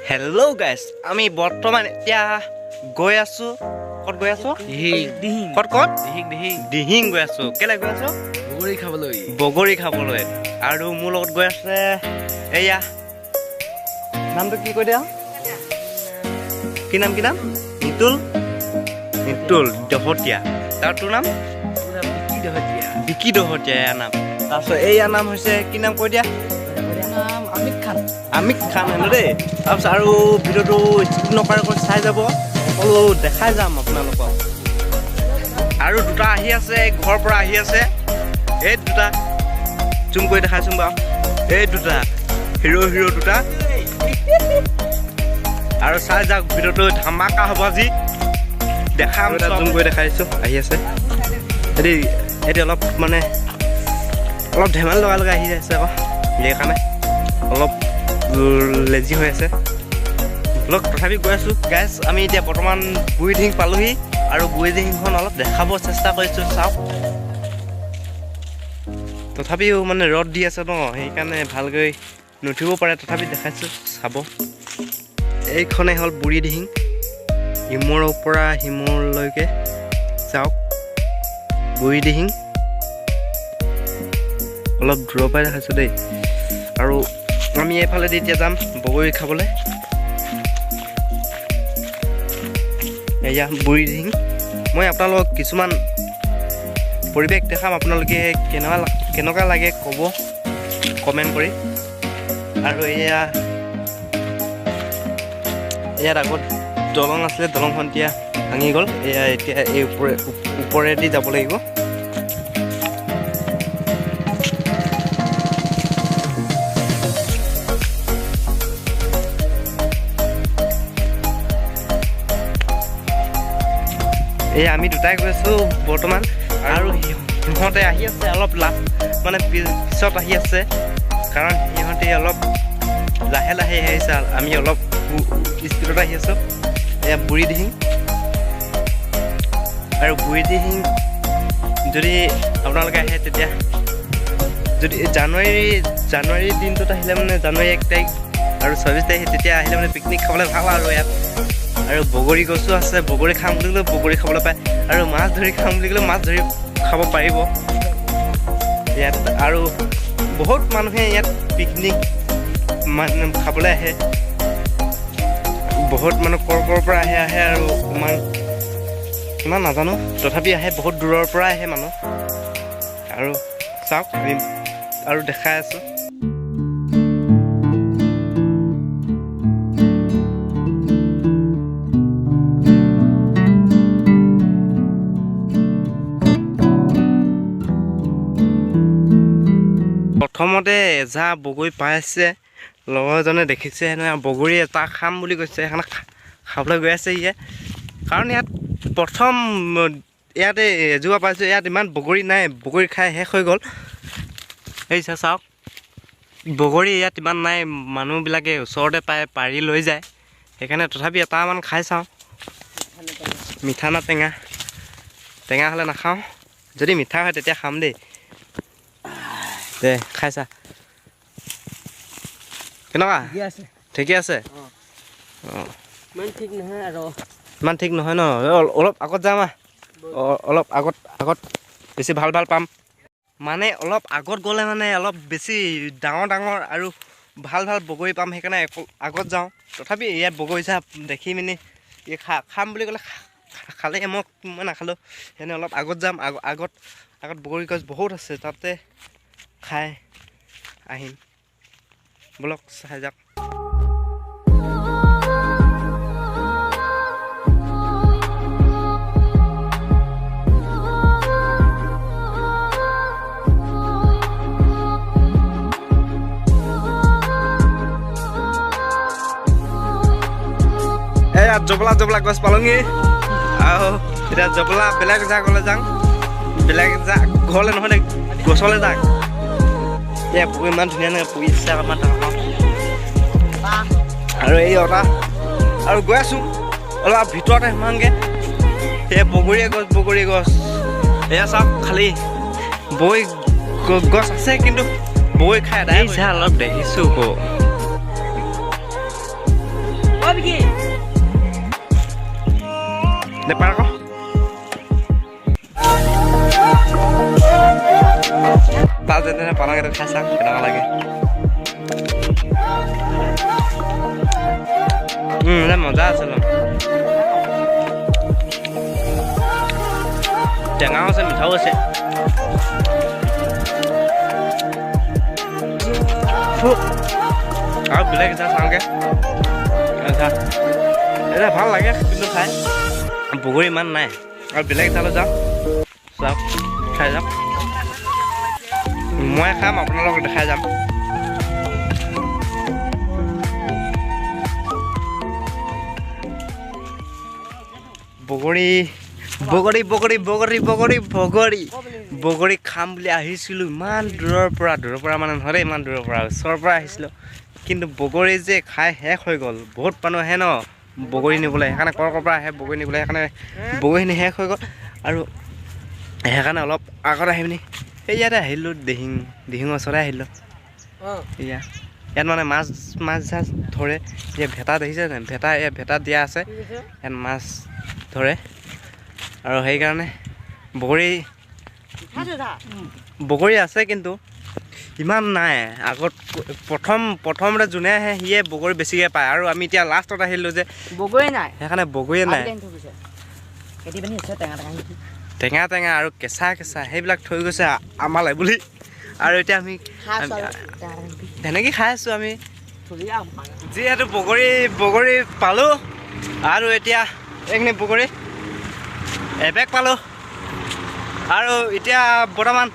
Hello' guys, আমি বৰ্তমান এতিয়া গৈ আছো। ক'ত গৈ আছো? দিহিং গৈ আছো। কেলে গৈ আছো? বগৰী খাবলৈ। আৰু মোৰ লগত গৈ আছে এয়া, নামটো কি কৈ দিয়া? কি নাম নিতুল দহতীয়া। তাৰ তোৰ নাম বিকি দহতীয়া। এয়া নাম। তাৰপিছত এয়া নাম হৈছে কি নাম কৈ দিয়া? আমিক খান হেনো দেই। তাৰপিছত আৰু ভিডিঅ'টো স্কিপ নকৰাকৈ চাই যাব, সকলো দেখাই যাম আপোনালোকক। আৰু দুটা আহি আছে, ঘৰৰ পৰা আহি আছে। এই দুটা জুম কৰি দেখাইছোং বাৰু। এই দুটা হিৰ' দুটা। আৰু চাই যাওক, ভিডিঅ'টো ধামাকা হ'ব আজি। দেখাম, জুম কৰি দেখাইছো। আহি আছে এটি অলপ মানে অলপ ধেমালি লগাই আহি আছে আকৌ, সেইকাৰণে অলপ লেজি হৈ আছে লগ। তথাপি গৈ আছো গাইজ। আমি এতিয়া বৰ্তমান বুঢ়ীদিহিং পালোহি আৰু বুঢ়ীদিহিংখন অলপ দেখাব চেষ্টা কৰিছো। চাওক, তথাপিও মানে ৰ'দ দি আছে ন, সেইকাৰণে ভালকৈ নুঠিব পাৰে। তথাপি দেখাইছো, চাব। এইখনেই হ'ল বুঢ়ীদিহিং, হিমূৰৰ পৰা হিমূৰলৈকে। চাওক, বুঢ়ীদিহিং অলপ দূৰৰ পৰাই দেখাইছো দেই। আৰু আমি এইফালেদি এতিয়া যাম বগৰী খাবলৈ। এয়া বুঢ়ীদিহিং। মই আপোনালোকক কিছুমান পৰিৱেশ দেখাম, আপোনালোকে কেনেকুৱা লাগে ক'ব কমেণ্ট কৰি। আৰু ইয়াত আগত দলং আছিলে, দলংখন এতিয়া ভাঙি গ'ল। এতিয়া এই ওপৰেদি যাব লাগিব। আমি দুটাই গৈ আছো বৰ্তমান। আৰু সিহঁতে আহি আছে অলপ মানে পিছত আহি আছে, কাৰণ সিহঁতে অলপ লাহে লাহে আহিছে। আমি অলপ স্পীডত আহি আছো। এয়া বুঢ়ীদিহিং। আৰু বুঢ়ীদিহিং যদি আপোনালোকে আহে, তেতিয়া যদি জানুৱাৰী দিনটোত আহিলে মানে জানুৱাৰী 1 তাৰিখ আৰু 24 তাৰিখ, তেতিয়া আহিলে মানে পিকনিক খাবলৈ ভাল। আৰু ইয়াত আৰু বগৰী গছো আছে, বগৰী খাম বুলি ক'লেও বগৰী খাবলৈ পায়। আৰু মাছ ধৰি খাম বুলি ক'লেও মাছ ধৰি খাব পাৰিব ইয়াত। আৰু বহুত মানুহে ইয়াত পিকনিক মানে খাবলৈ আহে। বহুত মানুহ ক'ৰ পৰা আহে আৰু ইমান নাজানো, তথাপি আহে। বহুত দূৰৰ পৰা আহে মানুহ। আৰু চাওক, আমি আৰু দেখাই আছো। প্ৰথমতে এজা বগৰী পাইছে, লগৰজনে দেখিছে হেনো বগৰী এটা খাম বুলি কৈছে, সেইকাৰণে খাবলৈ গৈ আছে ইয়ে। কাৰণ ইয়াত প্ৰথম ইয়াতে এজোপা পাইছোঁ, ইয়াত ইমান বগৰী নাই, বগৰী খাই শেষ হৈ গ'ল। এই চাওক, বগৰী ইয়াত ইমান নাই, মানুহবিলাকে ওচৰতে পায়, পাৰি লৈ যায়। সেইকাৰণে তথাপি এটামান খাই চাওঁ। মিঠা না টেঙা? টেঙা হ'লে নাখাওঁ, যদি মিঠা হয় তেতিয়া খাম দেই। দে খাইছা, কেনেকুৱা? ঠিকে আছে। অঁ, ইমান ঠিক নহয় ন? অলপ আগত যাম। অলপ আগত বেছি ভাল পাম। মানে অলপ আগত গ'লে মানে অলপ বেছি ডাঙৰ আৰু ভাল বগৰী পাম, সেইকাৰণে আগত যাওঁ। তথাপি ইয়াত বগৰী চাহ দেখি মেলি খাম বুলি ক'লে খালে, মই নাখালোঁ। সেইকাৰণে অলপ আগত যাম। আগত বগৰী গছ বহুত আছে, তাতে খাই আহিম। বলক চাই যাওক। এয়া জবলা গছ পালোহি। আৰু এতিয়া জবলা বেলেগ জাগলৈ যাওঁ, বেলেগ ঘৰলৈ নহয়, গছলৈ যাওঁ। এয়া ইমান ধুনীয়া পৰি আছে আমাৰ ডাঙৰ। আৰু এই আৰু গৈ আছো অলপ ভিতৰতে সিমানকৈ। সেয়া বগৰী গছ। এয়া চাওক, খালি বগৰী গছ আছে, কিন্তু বগৰী খাই অলপ দেখিছোঁ আকৌ। দে পাৰ আকৌ তাত যেনে পালং এইটো খাই চাম কেনেকুৱা লাগে মজা আছে টেঙাও আছে মিঠাও আছে আৰু বেলেগ এটা চাওঁগে এটা ভাল লাগে কিন্তু খাই বগৰী ইমান নাই আৰু বেলেগ এটালৈ যাওঁ চাওক খাই যাম মই খাম আপোনালোকক দেখাই যাম বগৰী বগৰী বগৰী বগৰী বগৰী বগৰী বগৰী খাম বুলি আহিছিলোঁ ইমান দূৰৰ পৰা মানে নহয় ইমান দূৰৰ পৰা ওচৰৰ পৰা আহিছিলোঁ কিন্তু বগৰী যে খাই শেষ হৈ গ'ল বহুত মানুহ আহে ন বগৰী নিবলৈ সেইকাৰণে ক'ৰ পৰা আহে বগৰী নিবলৈ সেইকাৰণে বগৰীখিনি শেষ হৈ গ'ল আৰু সেইকাৰণে অলপ আগত আহি পিনি এই ইয়াতে আহিলোঁ দিহিঙৰ ওচৰতে আহিলোঁ ইয়াত মানে মাছ চাছ ধৰে এতিয়া ভেটা দেখিছে নাই ভেটা দিয়া আছে ইয়াত মাছ ধৰে আৰু সেইকাৰণে বগৰী আছে কিন্তু ইমান নাই আগত প্ৰথমতে যোনে আহে সিয়ে বগৰী বেছিকৈ পায় আৰু আমি এতিয়া লাষ্টত আহিলোঁ যে বগৰী নাই সেইকাৰণে বগৰীয়ে নাই টেঙা আৰু কেঁচা সেইবিলাক থৈ গৈছে আমালৈ বুলি আৰু এতিয়া আমি তেনেকৈ খাই আছোঁ আমি যিহেতু বগৰী পালোঁ আৰু এতিয়া এইখিনি বগৰী এবেগ পালোঁ আৰু এতিয়া বৰ্তমান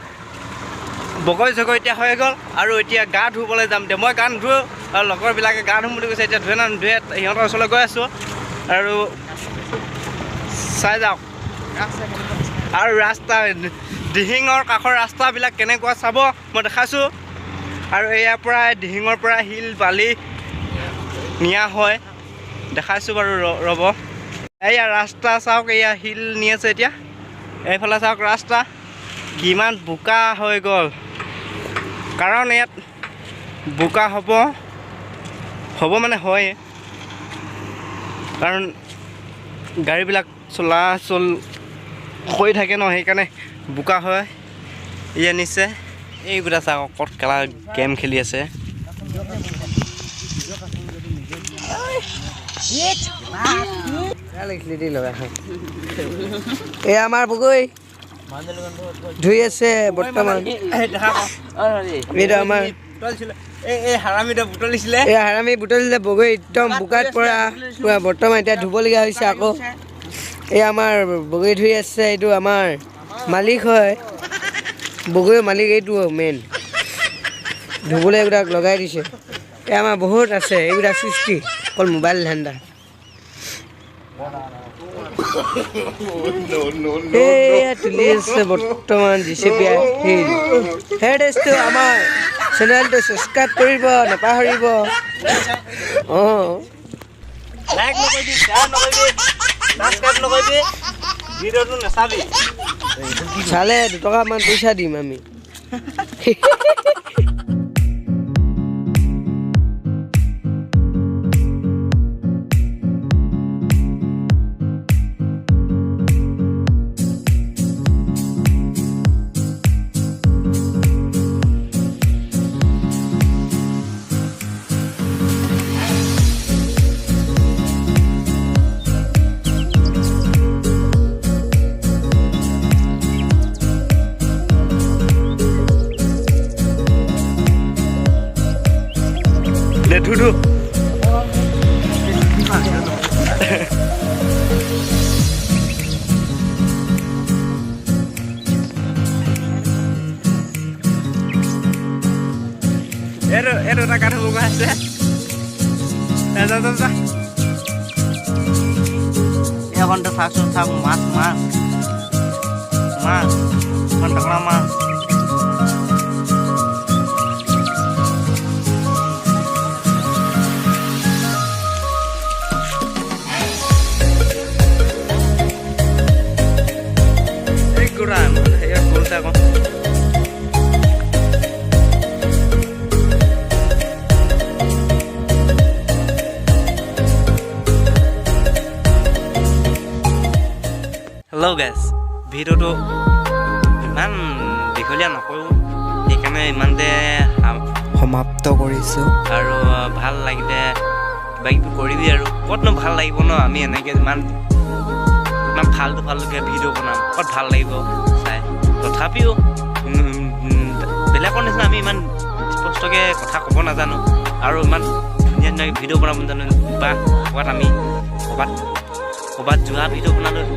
বগৰী চগৰী এতিয়া হৈ গ'ল আৰু এতিয়া গা ধুবলৈ যাম এতিয়া মই গা নুধুওঁ আৰু লগৰবিলাকে গা ধুম বুলি কৈছে এতিয়া ধুৱে নুধুৱে সিহঁতৰ ওচৰলৈ গৈ আছোঁ আৰু চাই যাওক আৰু ৰাস্তা দিহিঙৰ কাষৰ ৰাস্তাবিলাক কেনেকুৱা চাব মই দেখাইছোঁ আৰু ইয়াৰ পৰা দিহিঙৰ পৰা শিল বালি নিয়া হয় দেখাইছোঁ বাৰু ৰ'ব এয়া ৰাস্তা চাওক এয়া শিল নি আছে এতিয়া এইফালে চাওক ৰাস্তা কিমান বোকা হৈ গ'ল কাৰণ ইয়াত বোকা হ'ব মানে হয় কাৰণ গাড়ীবিলাক চলাচল হৈ থাকে ন সেইকাৰণে বোকা হয় ইয়ে নিছে এইকেইটা চাওক ক'ত কেলা গেম খেলি আছে এয়া আমাৰ বগৰী ধুই আছে বৰ্তমান এইটো আমাৰ হাৰামি বুটলিছিলে বগৰী একদম বোকাত পৰা বৰ্তমান এতিয়া ধুবলগীয়া হৈছে আকৌ এই আমাৰ বগৰী ধুই আছে এইটো আমাৰ মালিক হয় বগৰীৰ মালিক এইটো মেইন ধুবলৈ এইবিলাক লগাই দিছে এই আমাৰ বহুত আছে এইবিলাক সৃষ্টি অকল মোবাইল ধান্দা এয়া তুলি আছে বৰ্তমান জিচিপি আহিল হেডেছটো আমাৰ চেনেলটো ছাবস্ক্ৰাইব কৰিব নাপাহৰিব চালে 2 টকামান পইচা দিম আমি ধুধু এইটো এটা কাঠ বগা আছে এইখনতে চাওকচোন চাওক মাছ টকৰা মাছ আকৌ হেল্ল' গাইজ, ভিডিঅ'টো ইমান দীঘলীয়া নকৰোঁ, সেইকাৰণে ইমানতে সমাপ্ত কৰিছোঁ। আৰু ভাল লাগিলে কিবা কিবি কৰিবি আৰু ক'তনো ভাল লাগিব ন, আমি এনেকৈ ইমান ফাল্টুকৈ ভিডিঅ' বনাম, ক'ত ভাল লাগিব চাই। তথাপিও বেলেগৰ নিচিনা আমি ইমান স্পষ্টকৈ কথা ক'ব নাজানো আৰু ইমান ধুনীয়া ধুনীয়াকৈ ভিডিঅ' বনাব নাজানো, বা ক'ৰবাত আমি ক'ৰবাত যোৱা ভিডিঅ' বনালোঁ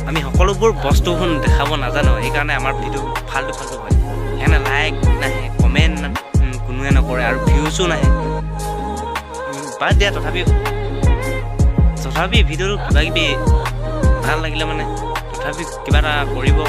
আমি সকলোবোৰ বস্তু দেখাব নাজানো, সেইকাৰণে আমাৰ ভিডিঅ' ফাল্টু হয়। সেইকাৰণে লাইক নাহে, কমেণ্ট কোনোৱে নকৰে আৰু ভিউজো নাহে। বাদ দিয়া, তথাপি ভিডিঅ'টো কিবা কিবি ভাল লাগিলে মানে তথাপি কিবা এটা কৰিব।